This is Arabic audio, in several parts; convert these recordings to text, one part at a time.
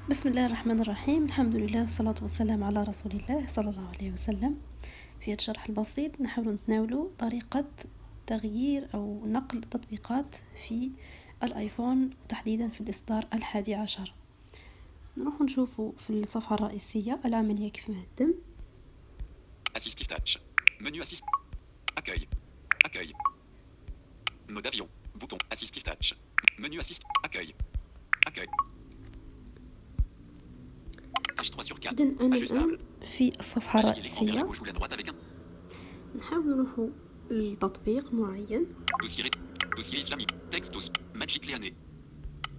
بسم الله الرحمن الرحيم. الحمد لله والصلاة والسلام على رسول الله صلى الله عليه وسلم. في هذا الشرح البسيط نحاول نتناول طريقة تغيير أو نقل تطبيقات في الآيفون وتحديدا في الإصدار 11. نروح نشوفوا في الصفحة الرئيسية العملية كيف ما تتم. Assistive Touch. Menu Assist. Accueil. Accueil. Mode avion. Bouton. Assistive Touch. Menu Assist. Accueil. Accueil. H3 sur 4. إذن أنا الآن Ajustable. في الصفحة Balayez l'écran vers la الرئيسية gauche ou la droite avec un نحاول نروح لتطبيق معين. dossier islamique. Texte Magic Leané.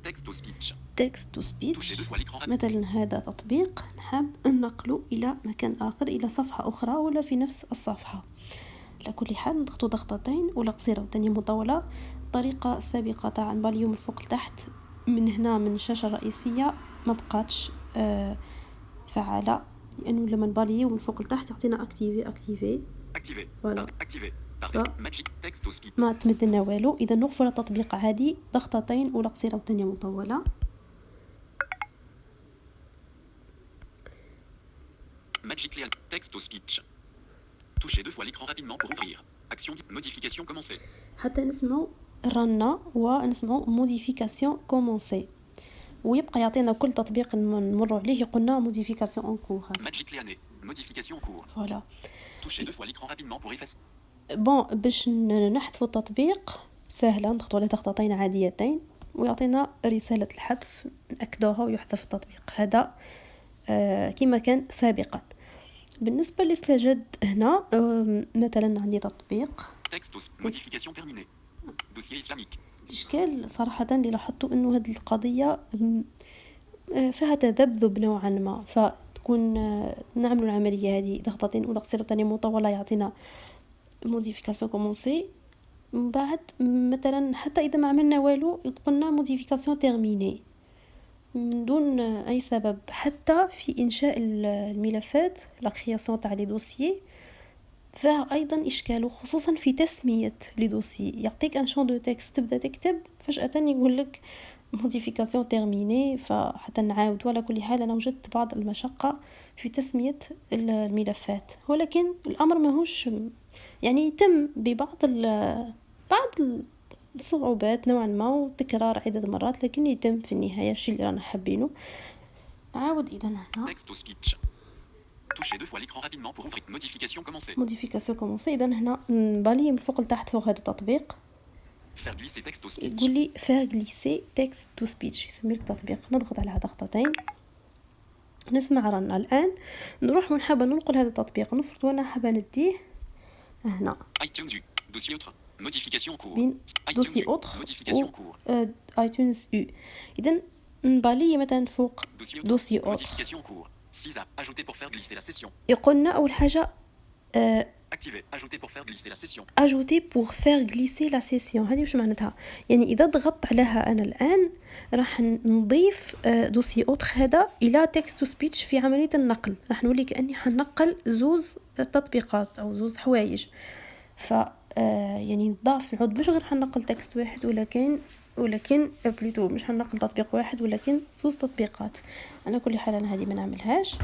Texte speech. text to Touchez speech. 2 fois l'écran rapide. مثلا هذا تطبيق نحب ننقله إلى مكان آخر، إلى صفحة أخرى ولا في نفس الصفحة. على كل حال نضغطوا ضغطتين، ولا قصيرة وثانية مطولة. الطريقة السابقة تاع نباليو من فوق لتحت من هنا من الشاشة الرئيسية ما بقاتش فعالة، لأنه لما نباليو من فوق لتحت يعطينا اكتيفي Activé. Voilà. Activé. Magic Text speech. ما تمدلنا والو. إذا نغفر التطبيق عادي ضغطتين، ولا قصيرة وثانية مطولة. Magic Leané. Texte speech. Touchez 2 fois l'écran rapidement pour ouvrir. Action modification commencée. حتى نسمعوا الرنة ونسمعوا موديفيكاسيون كومونسي، ويبقى يعطينا كل تطبيق نمر عليه يقولنا موديفيكاسيون ان كور. Magic Leané. Modification en cours. فوالا. Touchez 2 fois l'écran rapidement pour effacer. بون باش نحذفوا التطبيق سهله، نضغطوا عليه ضغطتين عاديتين ويعطينا رساله الحذف، ناكدوها ويحذف التطبيق. هذا كما كان سابقا. بالنسبه للسجد هنا مثلا عندي تطبيق Texte modification terminée. Dossier islamique. الاشكال صراحه اللي لاحظته انه هذه القضيه فيها تذبذب نوعا ما، فتكون نعمل العمليه هذه ضغطتين ولا قصيره ثانيه مطوله يعطينا موديفيكاسيون كومونسي. من بعد مثلا حتى اذا ما عملنا والو يقولنا موديفيكاسيون تيرميني من دون اي سبب. حتى في انشاء الملفات لا كرياسيون تاع لي دوسيي فيها ايضا اشكال، خصوصا في تسميه لي دوسيي. يعطيك ان شون دو تكست تبدا تكتب فجاه يقول لك موديفيكاسيون تيرميني، فحتى نعاود. ولا كل حال انا وجدت بعض المشقه في تسميه الملفات، ولكن الامر ماهوش يعني يتم ببعض بعض الصعوبات نوعا ما وتكرار عدة مرات، لكن يتم في النهاية الشيء اللي رانا حابينه. عاود إذا هنا Texte au speech. Touchez 2 fois l'écran rapidement pour ouvrir. Modification commencée. موديفيكاسيون كومونسي. إذا هنا نبالي من فوق لتحت فوق هذا التطبيق Faire glisser texte au speech. يقول لي فير غليسي تكست تو سبيتش، يسمي لك تطبيق. نضغط عليها ضغطتين نسمع رنا. الآن نروح ونحب ننقل هذا التطبيق، نفرض وانا حابة نديه هنا iTunes U. Dossier autre. Modification en cours. بين iTunes دوسي U. اوتر Modification en cours. ايتونز يو. اذا نبالي مثلا فوق Dossier autre. دوسي اوتر Modification en cours. 6A. Ajouter pour faire glisser la session. يقولنا اول حاجه Activer. Ajouter pour faire glisser la session. اجوتي بور فير غليسي لا سيسيون. هذه واش معناتها؟ يعني اذا ضغطت عليها انا الان راح نضيف دوسي اوتر هذا الى تكست تو سبيتش. في عمليه النقل راح نولي كاني حنقل زوز تطبيقات او زوز حوايج. ف يعني نضاف العود مش غير حنقل تكست واحد، ولكن بلوتو مش حنقل تطبيق واحد ولكن زوز تطبيقات. على كل حال انا هذه ما نعملهاش.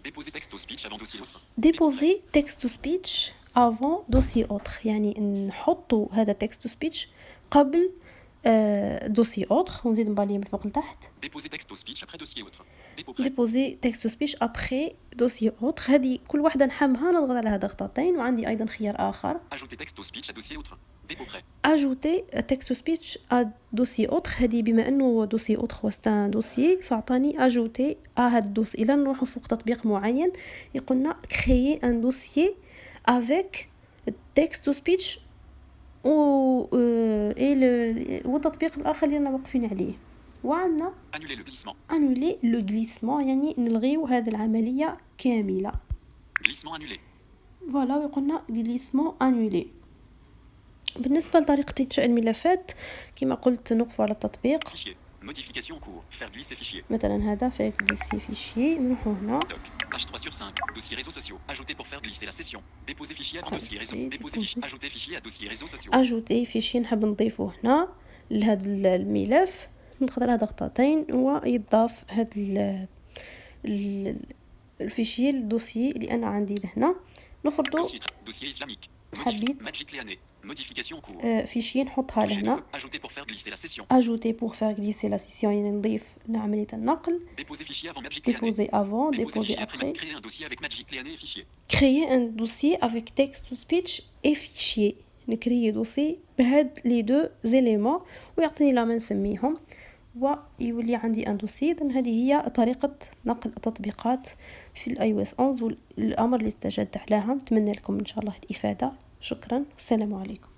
Déposer texte au speech avant dossier autre. déposer text to speech avant dossier autre، يعني نحطوا هذا text to speech قبل dossier autre. ونزيد نبالي من فوق لتحت. Déposer texte au speech après dossier autre. Dépôt prêt. déposer text to speech après dossier autre. هذه كل واحدة نحبها نضغط عليها ضغطتين. وعندي أيضا خيار آخر Ajouter texte au speech à dossier autre. Dépôt prêt. ajouter text to speech à dossier autre. هذه بما أنه dossier autre هو un dossier فأعطاني ajouter à هذا الدوسي. إلا نروح فوق تطبيق معين يقولنا créer un dossier avec text to speech والتطبيق الآخر اللي واقفين عليه. وعندنا Annuler le glissement. annuler le glissement، يعني نلغيو هذه العملية كاملة. Glissement annulé. فوالا ويقولنا glissement annulé. بالنسبة لطريقة إنشاء الملفات كما قلت نقف على التطبيق. Fichier. Modification en cours. Faire glisser fichier. مثلا هذا فيه glisser fichier. نروحو هنا Doc. H3 sur 5. Dossier réseaux sociaux. Ajouter pour faire glisser la session. Déposer fichier avant dossier réseau. Déposer fichier. Ajouter fichier à dossier réseaux sociaux. ajouter fichier نحب نضيفه هنا لهذا الملف. نضغط على ضغطتين ويضاف هذا الفيشي الدوسي اللي انا عندي لهنا. نفرضوا dossier islamique. حبيت Magic Leanet. Modification en cours. فيشي نحطها Toucher deux لهنا. fois. Ajouter pour faire glisser la session. ajouter pour faire glisser la session يعني نضيف عملية النقل. Déposer fichier avant Magic Leanet. déposer avant, Déposer déposer fichier après. Créer un dossier avec Magic Leanet et fichier. créer un dossier avec texte to speech et fichier. نكري دوسي بهاد لي دو زيليمون ويعطيني لا ما نسميهم ويولي عندي ان دوسي. اذا هذه هي طريقه نقل التطبيقات في الاي او اس 11 والامر اللي استجدت عليها. نتمنى لكم ان شاء الله الافاده. شكرا والسلام عليكم.